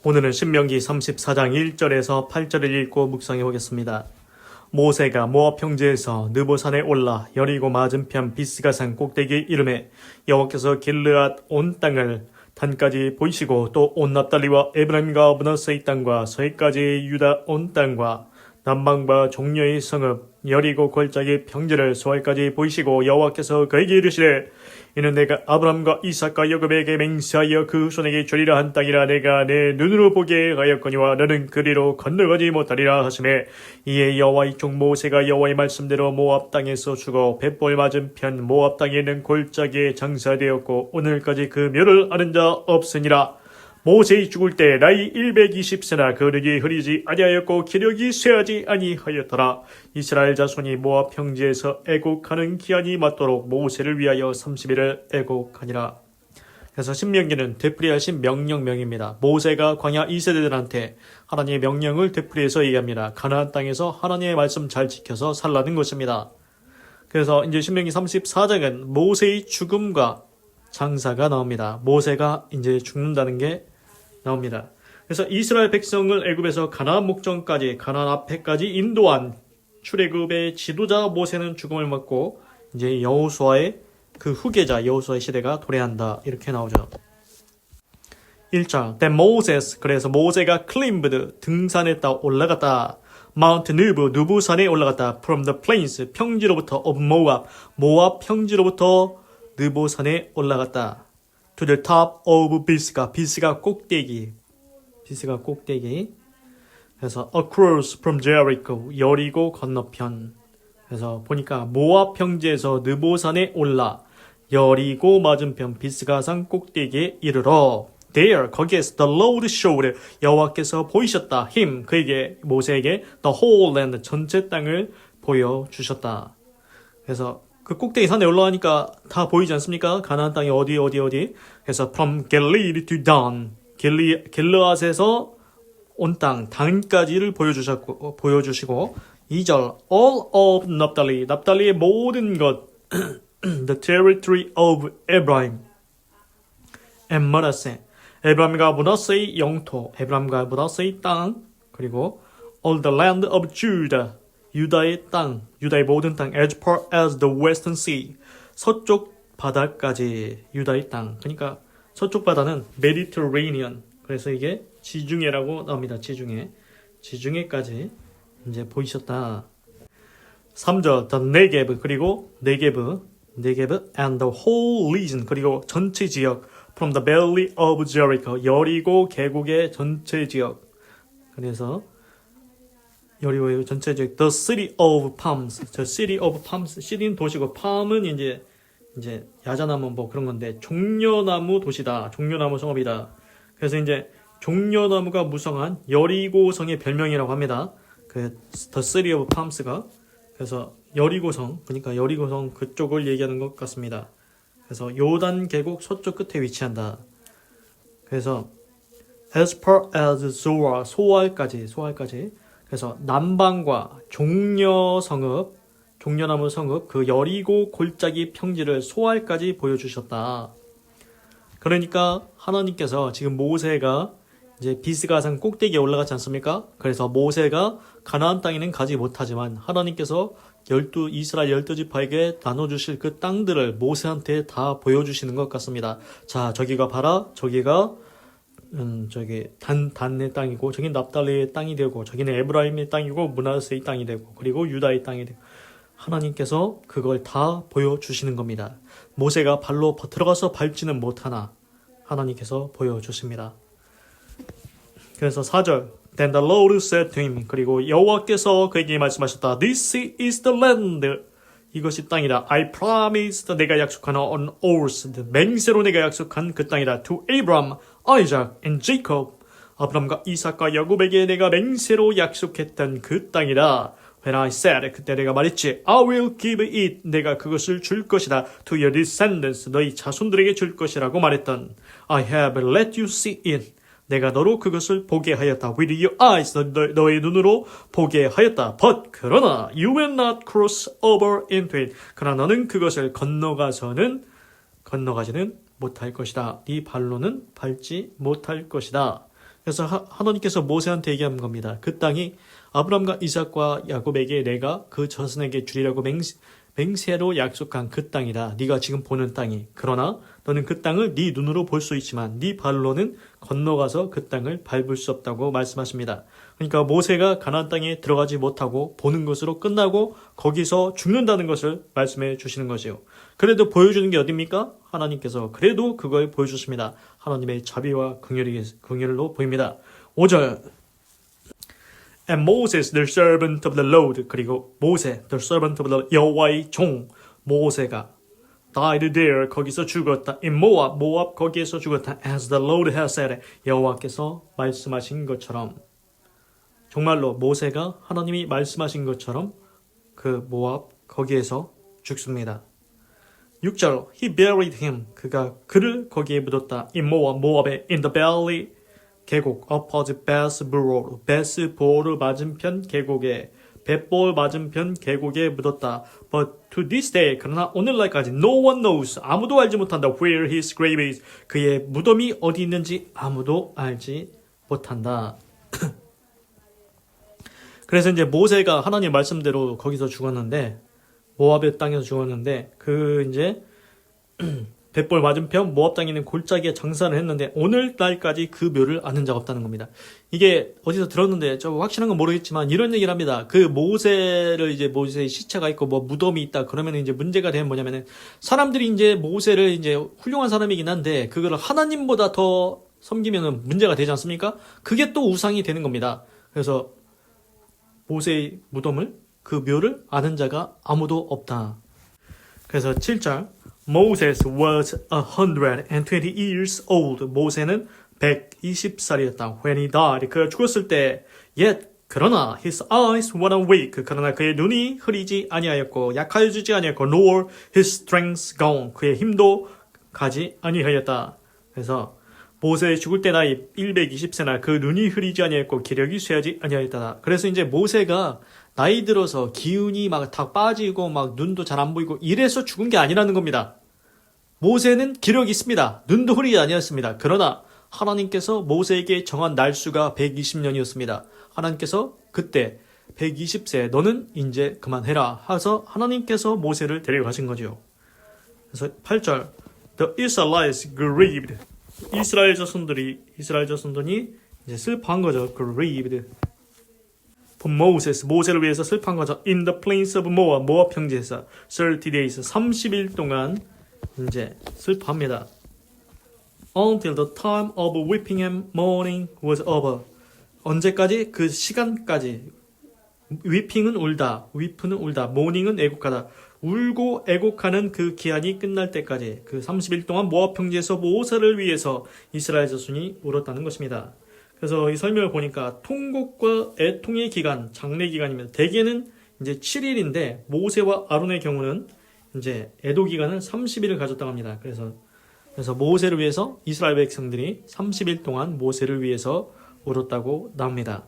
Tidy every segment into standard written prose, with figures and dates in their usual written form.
오늘은 신명기 34장 1절에서 8절을 읽고 묵상해 보겠습니다. 모세가 모압 평지에서 느보산에 올라 여리고 맞은편 비스가산 꼭대기에 이르매 여호와께서 길르앗 온 땅을 단까지 보이시고 또 온 납달리와 에브라임과 므낫세의 땅과 서해까지 유다 온 땅과 남방과 종려의 성읍 여리고 골짜기 평지를 소알까지 보이시고 여호와께서 그에게 이르시되 이는 내가 아브람과 이삭과 야곱에게 맹세하여 그 후손에게 주리라 한 땅이라 내가 내 눈으로 보게 하였거니와 너는 그리로 건너가지 못하리라 하시매 이에 여호와의 종 모세가 여호와의 말씀대로 모압 땅에서 죽어 벳볼 맞은편 모압 땅에 있는 골짜기에 장사되었고 오늘까지 그 묘를 아는 자 없으니라. 모세의 죽을 때 나이 120세나 그릇이 흐리지 아니하였고 기력이 쇠하지 아니하였더라. 이스라엘 자손이 모압 평지에서 애곡하는 기한이 맞도록 모세를 위하여 30일을 애곡하니라. 그래서 신명기는 되풀이하신 명령명입니다. 모세가 광야 2세대들한테 하나님의 명령을 되풀이해서 얘기합니다. 가나안 땅에서 하나님의 말씀 잘 지켜서 살라는 것입니다. 그래서 이제 신명기 34장은 모세의 죽음과 장사가 나옵니다. 모세가 이제 죽는다는 게 나옵니다. 그래서 이스라엘 백성을 애굽에서 가나안 목전까지 가나안 앞에까지 인도한 출애굽의 지도자 모세는 죽음을 맞고 이제 여호수아의 그 후계자 여호수아의 시대가 도래한다 이렇게 나오죠. 1장 Then Moses 그래서 모세가 클림브드 등산했다 올라갔다 마운트 느부산에 올라갔다 from the plains 평지로부터 of Moab 모압 평지로부터 느보산에 올라갔다. To the top of 비스가 꼭대기. 그래서 across from Jericho, 여리고 건너편. 그래서 보니까 모압 평지에서 느보산에 올라 여리고 맞은편 비스가산 꼭대기에 이르러 There, 거기에서 the Lord showed, 여호와께서 보이셨다. him, 그에게, 모세에게 the whole land, 전체 땅을 보여주셨다. 그래서 그 꼭대기 산에 올라가니까 다 보이지 않습니까? 가나안 땅이 어디. 그래서 from Galilee to Dan, 길르앗에서 온 땅, 단까지를 보여주시고 2절 all of 납달리의 모든 것 the territory of Abraham and Manasseh 에브라임과 므낫세의 영토, 에브라임과 므낫세의 땅 그리고 all the land of Judah 유다의 땅, 유다의 모든 땅, as far as the western sea, 서쪽 바다까지 유다의 땅. 그러니까 서쪽 바다는 Mediterranean. 그래서 이게 지중해라고 나옵니다. 지중해까지 이제 보이셨다. 3절, the Negev, 그리고 Negev and the whole region, 그리고 전체 지역, from the valley of Jericho, 여리고 계곡의 전체 지역. 그래서 여리고의 전체 지역 The City of Palms, The City of Palms, city는 도시고 palm은 이제 야자나무 뭐 그런 건데 종려나무 도시다, 종려나무 성읍이다. 그래서 이제 종려나무가 무성한 여리고성의 별명이라고 합니다. 그 The City of Palms가 그래서 여리고성, 그러니까 여리고성 그쪽을 얘기하는 것 같습니다. 그래서 요단 계곡 서쪽 끝에 위치한다. 그래서 as far as Zoar, 소알까지. 그래서 남방과 종려나무 성읍, 그 여리고 골짜기 평지를 소알까지 보여주셨다. 그러니까 하나님께서 지금 모세가 이제 비스가산 꼭대기에 올라갔지 않습니까? 그래서 모세가 가나안 땅에는 가지 못하지만 하나님께서 이스라엘 12지파에게 나눠주실 그 땅들을 모세한테 다 보여주시는 것 같습니다. 자, 저기가 봐라. 저기가 저기 단의 땅이고 저긴 납달리의 땅이 되고 저기는 에브라임의 땅이고 므낫세의 땅이 되고 그리고 유다의 땅이 되고 하나님께서 그걸 다 보여주시는 겁니다. 모세가 발로 들어가서 밟지는 못하나 하나님께서 보여주십니다. 그래서 4절 Then the Lord said to him 그리고 여호와께서 그에게 말씀하셨다 This is the land 이것이 땅이다. I promised 내가 약속한 on oath 맹세로 내가 약속한 그 땅이다. To Abraham, Isaac and Jacob 아브람과 이삭과 야곱에게 내가 맹세로 약속했던 그 땅이다. When I said 그때 내가 말했지 I will give it 내가 그것을 줄 것이다. To your descendants 너희 자손들에게 줄 것이라고 말했던 I have let you see it 내가 너로 그것을 보게 하였다. With your eyes, 너의 눈으로 보게 하였다. But 그러나 you will not cross over into it. 그러나 너는 그것을 건너가지는 못할 것이다. 네 발로는 밟지 못할 것이다. 그래서 하나님께서 모세한테 얘기한 겁니다. 그 땅이 아브람과 이삭과 야곱에게 내가 그 자손에게 주리라고 맹세로 약속한 그 땅이다. 네가 지금 보는 땅이. 그러나 너는 그 땅을 네 눈으로 볼 수 있지만 네 발로는 건너가서 그 땅을 밟을 수 없다고 말씀하십니다. 그러니까 모세가 가나안 땅에 들어가지 못하고 보는 것으로 끝나고 거기서 죽는다는 것을 말씀해 주시는 것이요. 그래도 보여주는 게 어딥니까? 하나님께서 그래도 그걸 보여주십니다. 하나님의 자비와 긍휼로 보입니다. 5절 And Moses, the servant of the Lord, 그리고 모세, the servant of the 여호와의 종, 모세가 died there, 거기서 죽었다. In Moab, 모압 거기에서 죽었다. As the Lord has said, 여호와께서 말씀하신 것처럼. 정말로 모세가 하나님이 말씀하신 것처럼 그 모압 거기에서 죽습니다. 6절, He buried him, 그가 그를 거기에 묻었다. In Moab, 모압의 in the valley, 계곡, opposite 베스보르, 베스보르 맞은편 계곡에, 벳볼 맞은편 계곡에 묻었다. But to this day, 그러나 오늘날까지 no one knows, 아무도 알지 못한다. Where his grave is, 그의 무덤이 어디 있는지 아무도 알지 못한다. 그래서 이제 모세가 하나님 말씀대로 거기서 죽었는데, 모압의 땅에서 죽었는데, 그 이제 벳볼 맞은편 모압 땅에 있는 골짜기에 장사를 했는데 오늘날까지 그 묘를 아는 자가 없다는 겁니다. 이게 어디서 들었는데 저 확실한 건 모르겠지만 이런 얘기를 합니다. 그 모세를 이제 모세의 시체가 있고 뭐 무덤이 있다 그러면 이제 문제가 되면 뭐냐면은 사람들이 이제 모세를 이제 훌륭한 사람이긴 한데 그거를 하나님보다 더 섬기면은 문제가 되지 않습니까? 그게 또 우상이 되는 겁니다. 그래서 모세의 무덤을 그 묘를 아는 자가 아무도 없다. 그래서 7절 Moses was 120 years old. 모세는 120살이었다. When he died. 그가 죽었을 때 Yet 그러나 his eyes were awake. 그러나 그의 눈이 흐리지 아니하였고 약하여지지 아니하였고 nor his strength gone. 그의 힘도 가지 아니하였다. 그래서 모세의 죽을 때 나이 120세나 그 눈이 흐리지 아니하였고 기력이 쇠하지 아니하였다. 그래서 이제 모세가 나이 들어서 기운이 막 다 빠지고 막 눈도 잘 안 보이고 이래서 죽은 게 아니라는 겁니다. 모세는 기력이 있습니다. 눈도 흐리지 아니었습니다. 그러나 하나님께서 모세에게 정한 날수가 120년이었습니다. 하나님께서 그때 120세 너는 이제 그만해라 하셔서 하나님께서 모세를 데려가신 거죠. 그래서 8절 The Israelites grieved. 이스라엘 자손들이 이제 슬퍼한 거죠. grieved. 모세를 위해서 슬퍼한 거죠. In the plains of Moab, 모압 평지에서 30 days, 30일 동안 이제 슬퍼합니다. Until the time of weeping and mourning was over. 언제까지? 그 시간까지. weeping은 울다, weep는 울다, mourning은 애곡하다. 울고 애곡하는 그 기한이 끝날 때까지 그 30일 동안 모압 평지에서 모세를 위해서 이스라엘 자손이 울었다는 것입니다. 그래서 이 설명을 보니까 통곡과 애통의 기간, 장례 기간이면 대개는 이제 7일인데 모세와 아론의 경우는 이제 애도 기간은 30일을 가졌다고 합니다. 그래서 모세를 위해서 이스라엘 백성들이 30일 동안 모세를 위해서 울었다고 나옵니다.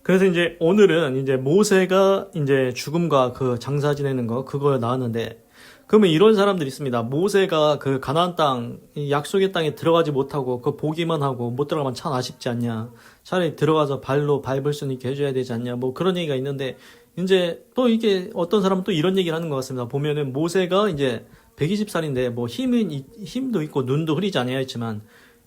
그래서 이제 오늘은 이제 모세가 이제 죽음과 그 장사 지내는 거 그걸 나왔는데 그러면 이런 사람들이 있습니다. 모세가 그 가나안 땅, 약속의 땅에 들어가지 못하고 그 보기만 하고 못 들어가면 참 아쉽지 않냐. 차라리 들어가서 발로 밟을 수 있게 해줘야 되지 않냐. 뭐 그런 얘기가 있는데 이제 또 이게 어떤 사람은 또 이런 얘기를 하는 것 같습니다. 보면은 모세가 이제 120살인데 뭐 힘도 있고 눈도 흐리지 않아야했지만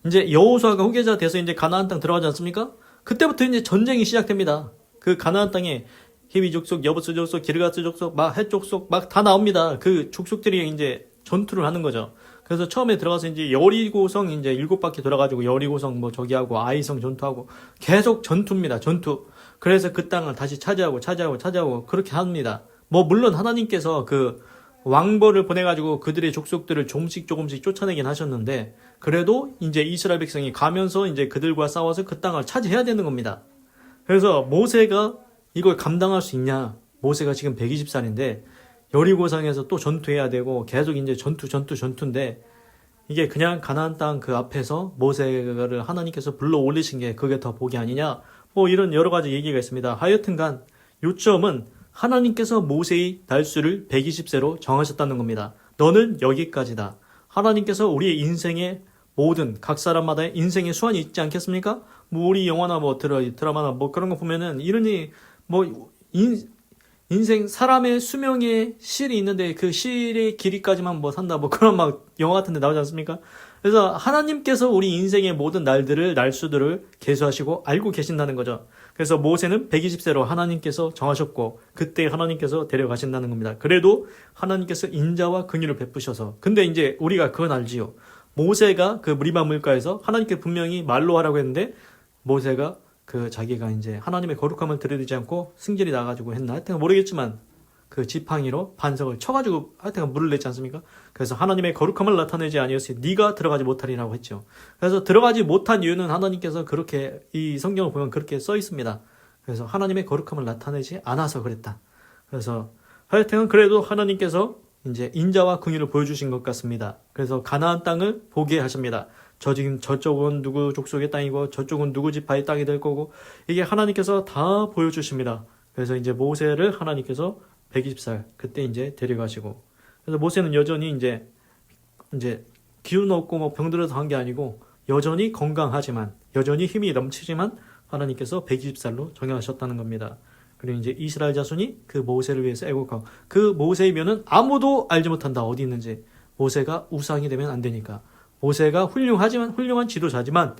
이제 여호수아가 후계자 돼서 이제 가나안 땅 들어가지 않습니까? 그때부터 이제 전쟁이 시작됩니다. 그 가나안 땅에 히위 족속, 여부스 족속, 기르가스 족속, 막 헷 족속 막 다 나옵니다. 그 족속들이 이제 전투를 하는 거죠. 그래서 처음에 들어가서 이제 여리고성 이제 7바퀴 돌아가지고 여리고성 뭐 저기하고 아이성 전투하고 계속 전투입니다. 전투. 그래서 그 땅을 다시 차지하고 그렇게 합니다. 뭐 물론 하나님께서 그 왕벌을 보내가지고 그들의 족속들을 조금씩 쫓아내긴 하셨는데 그래도 이제 이스라엘 백성이 가면서 이제 그들과 싸워서 그 땅을 차지해야 되는 겁니다. 그래서 모세가 이걸 감당할 수 있냐? 모세가 지금 120살인데 여리고성에서 또 전투해야 되고 계속 이제 전투인데 이게 그냥 가나안 땅 그 앞에서 모세를 하나님께서 불러 올리신 게 그게 더 복이 아니냐? 뭐 이런 여러 가지 얘기가 있습니다. 하여튼간 요점은 하나님께서 모세의 날수를 120세로 정하셨다는 겁니다. 너는 여기까지다. 하나님께서 우리의 인생의 모든 각 사람마다의 인생의 수완이 있지 않겠습니까? 뭐 우리 영화나 뭐 드라마나 뭐 그런 거 보면은 이러니 뭐 인생 사람의 수명의 실이 있는데 그 실의 길이까지만 뭐 산다 뭐 그런 막 영화 같은 데 나오지 않습니까? 그래서 하나님께서 우리 인생의 모든 날수들을 계수하시고 알고 계신다는 거죠. 그래서 모세는 120세로 하나님께서 정하셨고 그때 하나님께서 데려가신다는 겁니다. 그래도 하나님께서 인자와 긍휼을 베푸셔서 근데 이제 우리가 그건 알지요. 모세가 그 무리바 물가에서 하나님께 분명히 말로 하라고 했는데 모세가 그 자기가 이제 하나님의 거룩함을 들여다보지 않고 승질이 나가지고 했나 하여튼 모르겠지만 그 지팡이로 반석을 쳐가지고 하여튼 물을 냈지 않습니까? 그래서 하나님의 거룩함을 나타내지 아니었으니 네가 들어가지 못하리라고 했죠. 그래서 들어가지 못한 이유는 하나님께서 그렇게 이 성경을 보면 그렇게 써 있습니다. 그래서 하나님의 거룩함을 나타내지 않아서 그랬다. 그래서 하여튼 그래도 하나님께서 이제 인자와 긍휼을 보여주신 것 같습니다. 그래서 가나안 땅을 보게 하십니다. 저쪽은 누구 족속의 땅이고 저쪽은 누구 지파의 땅이 될 거고 이게 하나님께서 다 보여주십니다. 그래서 이제 모세를 하나님께서 120살 그때 이제 데려가시고 그래서 모세는 여전히 이제 기운 없고 뭐 병들어서 한 게 아니고 여전히 건강하지만 여전히 힘이 넘치지만 하나님께서 120살로 정하셨다는 겁니다. 그리고 이제 이스라엘 자손이 그 모세를 위해서 애곡하고 그 모세의 면은 아무도 알지 못한다 어디 있는지 모세가 우상이 되면 안 되니까 모세가 훌륭한 지도자지만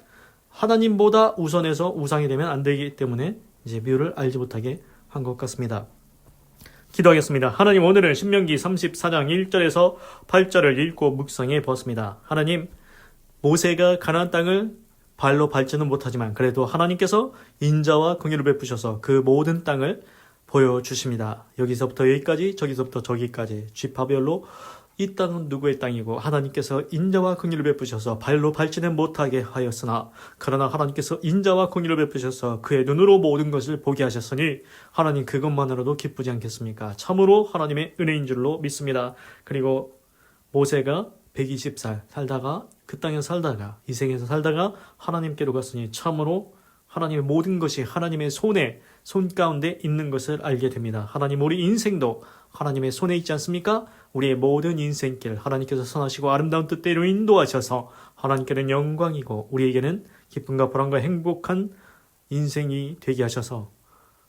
하나님보다 우선해서 우상이 되면 안 되기 때문에 이제 묘를 알지 못하게 한 것 같습니다. 기도하겠습니다. 하나님 오늘은 신명기 34장 1절에서 8절을 읽고 묵상해 보았습니다. 하나님 모세가 가나안 땅을 발로 밟지는 못하지만 그래도 하나님께서 인자와 긍휼을 베푸셔서 그 모든 땅을 보여주십니다. 여기서부터 여기까지 저기서부터 저기까지 지파별로 이 땅은 누구의 땅이고 하나님께서 인자와 긍휼을 베푸셔서 발로 밟지는 못하게 하였으나 그러나 하나님께서 인자와 긍휼을 베푸셔서 그의 눈으로 모든 것을 보게 하셨으니 하나님 그것만으로도 기쁘지 않겠습니까? 참으로 하나님의 은혜인 줄로 믿습니다. 그리고 모세가 120살 살다가 그 땅에서 살다가 이 생에서 살다가 하나님께로 갔으니 참으로 하나님의 모든 것이 하나님의 손 가운데 있는 것을 알게 됩니다. 하나님 우리 인생도 하나님의 손에 있지 않습니까? 우리의 모든 인생길 하나님께서 선하시고 아름다운 뜻대로 인도하셔서 하나님께는 영광이고 우리에게는 기쁨과 보람과 행복한 인생이 되게 하셔서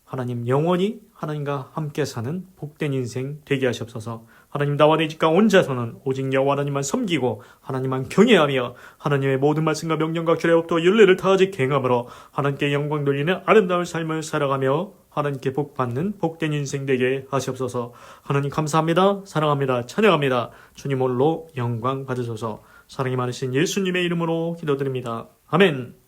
하나님 영원히 하나님과 함께 사는 복된 인생 되게 하시옵소서. 하나님 나와 내 집과 온 자손은 오직 여호와 하나님만 섬기고 하나님만 경외하며 하나님의 모든 말씀과 명령과 규례법도 율례를 다하지 행함으로 하나님께 영광 돌리는 아름다운 삶을 살아가며 하나님께 복받는 복된 인생 되게 하시옵소서. 하나님 감사합니다. 사랑합니다. 찬양합니다. 주님 홀로 영광 받으소서. 사랑이 많으신 예수님의 이름으로 기도드립니다. 아멘.